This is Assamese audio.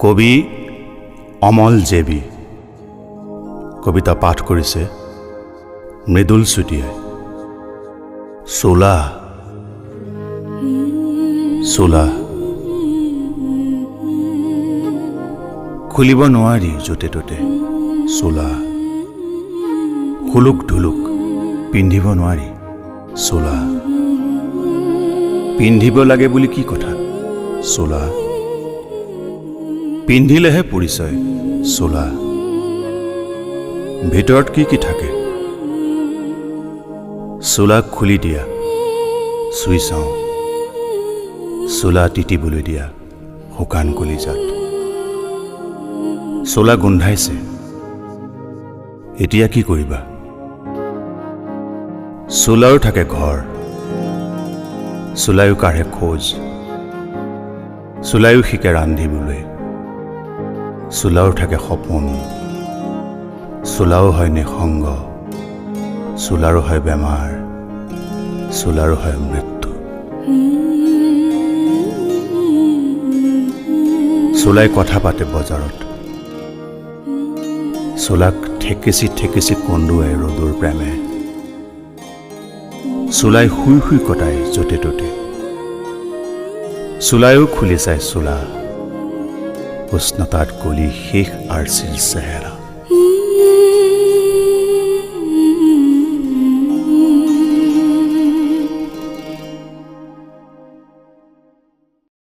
কবি অমল জেবি কবিতা পাঠ কৰিছে মৃদুল চুটিয়াই। চোলা চোলা খুলিব নোৱাৰি য'তে ত'তে। চোলা হুলুক ঢুলুক পিন্ধিব নোৱাৰি। চোলা পিন্ধিব লাগে বুলি কি কথা। চোলা পিন্ধিলেহে পৰিচয়। চোলা ভিতৰত কি কি থাকে। চোলা খুলি দিয়া চুই চাওঁ। চোলা তিতিবলৈ দিয়া শুকান কলিজাত। চোলা গোন্ধাইছে এতিয়া কি কৰিবা। চোলাৰো থাকে ঘৰ। চোলায়ো কাঢ়ে খোজ। চোলায়ো শিকে ৰান্ধিবলৈ। চোলাও থাকে সপোন। চোলাও হয় নিসংগ। চোলাৰো হয় বেমাৰ। চোলাৰো হয় মৃত্যু। চোলাই কথা পাতে বজাৰত। চোলাক ঠেকেচি ঠেকেচি কন্দুৱাই ৰ'দৰ প্ৰেমে। চোলাই শুই শুই কটাই য'তে ত'তে। চোলায়ো খুলি চাই চোলা উষ্ণতাত গলি শেষ আৰ্চিৰ চেহেৰা।